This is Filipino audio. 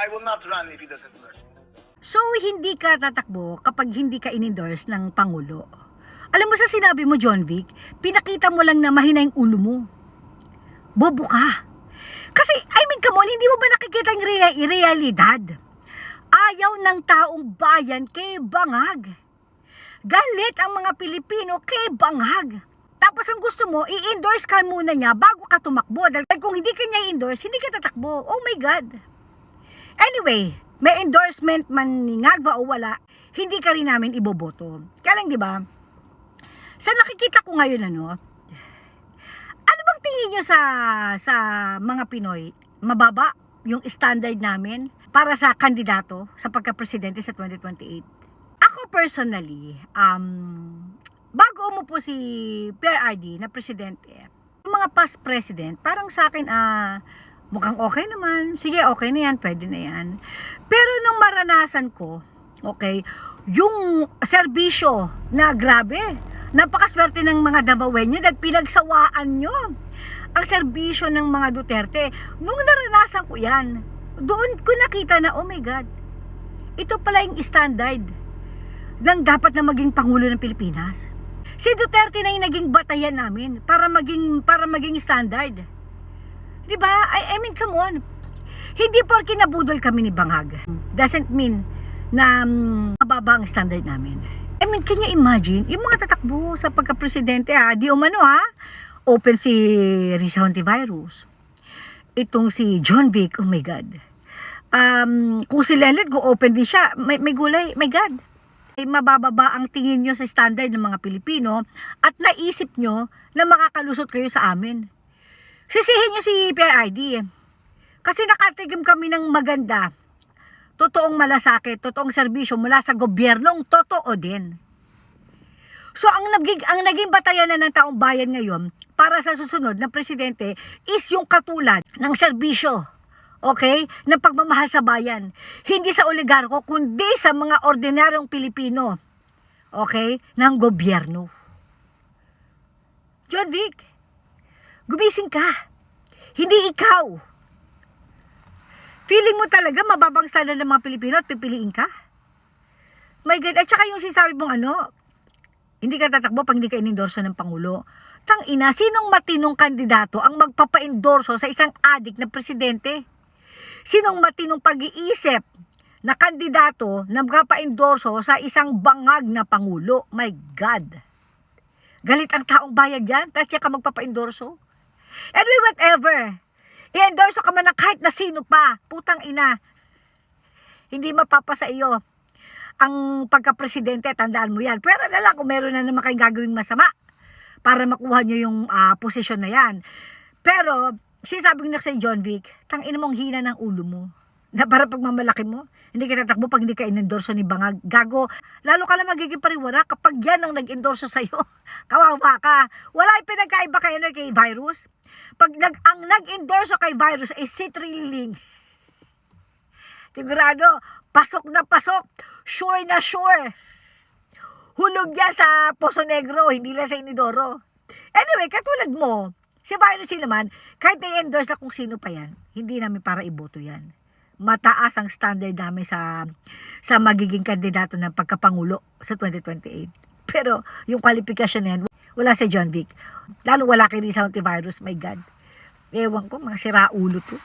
I will not run if he doesn't endorse me. So, hindi ka tatakbo kapag hindi ka in-endorse ng Pangulo. Alam mo sa sinabi mo, John Vic, pinakita mo lang na mahina yung ulo mo. Bobo ka. Kasi, come on, hindi mo ba nakikita yung realidad? Ayaw ng taong bayan kay Bangag. Galit ang mga Pilipino kay Bangag. Tapos ang gusto mo, i-endorse ka muna niya bago ka tumakbo. Dahil kung hindi ka niya i-endorse, hindi ka tatakbo. Oh my God. Anyway, may endorsement man ni Ngagba o wala, hindi ka rin namin iboboto. Kaya lang, di ba? Sa nakikita ko ngayon, ano bang tingin nyo sa mga Pinoy? Mababa yung standard namin para sa kandidato sa pagka-presidente sa 2028. Ako personally, bago umupo si Pierre RD na presidente, yung mga past president, parang sa akin, mukhang okay naman. Sige, okay na yan, pwede na yan. Pero nung maranasan ko, okay, yung serbisyo na grabe, napakaswerte ng mga Davaoenyo dahil pinagsawaan nyo ang serbisyo ng mga Duterte. Nung naranasan ko yan, doon ko nakita na, oh my God, ito pala yung standard ng dapat na maging Pangulo ng Pilipinas. Si Duterte na yung naging batayan namin para maging standard. Diba? Come on. Hindi porke nabudol kami ni Bangag doesn't mean na mababa ang standard namin. Can you imagine? Yung mga tatakbo sa pagka-presidente, di umano open si Risa Hontiveros. Itong si John Vic, oh my God. Kung si Lelet, go-open din siya. May gulay, my God. Mabababa ang tingin nyo sa standard ng mga Pilipino at naisip nyo na makakalusot kayo sa amin. Sisihin nyo si Pierre RD. Kasi nakatigim kami ng maganda, totoong malasakit, totoong serbisyo mula sa gobyernong totoo din. So ang naging batayan na ng taong bayan ngayon para sa susunod na presidente is yung katulad ng serbisyo, okay, ng pagmamahal sa bayan. Hindi sa oligarko, kundi sa mga ordinaryong Pilipino, okay, ng gobyerno. John Vic, gumising ka. Hindi ikaw. Feeling mo talaga mababang standard ng mga Pilipino at pipiliin ka? My God, at saka yung sinasabi mong hindi ka tatakbo pag hindi ka inendorso ng Pangulo. Tangina, sinong matinong kandidato ang magpapa-endorso sa isang adik na presidente? Sinong matinong pag-iisip na kandidato na magpapa-endorso sa isang bangag na Pangulo? My God. Galit ang taong bayan dyan, tapos siya ka magpapa-endorso? Anyway, whatever. I-endorso ka man na kahit na sino pa. Putang ina. Hindi mapapasa iyo ang pagka-presidente, tandaan mo yan. Pero na lang kung meron na naman kayong gagawing masama para makuha nyo yung posisyon na yan. Pero, sinasabi ko na sa John Vic, tangina mong hina ng ulo mo. Na para pagmamalaki mo, hindi ka tatakbo pag hindi ka in-endorso ni Bangag. Gago, lalo ka lang magiging pariwara kapag yan ang nag-endorso sa'yo. Kawawa ka. Wala yung pinagkaiba kay Virus. Pag ang nag-endorso kay Virus ay si Trilling. Sigurado, pasok na pasok. Sure na sure. Hulog yan sa Poso Negro, hindi lang sa Inidoro. Anyway, katulad mo, si Virus naman, kahit na-endorse na kung sino pa yan, hindi namin para iboto yan. Mataas ang standard namin sa magiging kandidato ng pagkapangulo sa 2028. Pero yung kwalifikasyon na yan, wala si John Vic. Lalo wala kay Risa Hontiveros, my God. Ewan ko, mga siraulo to.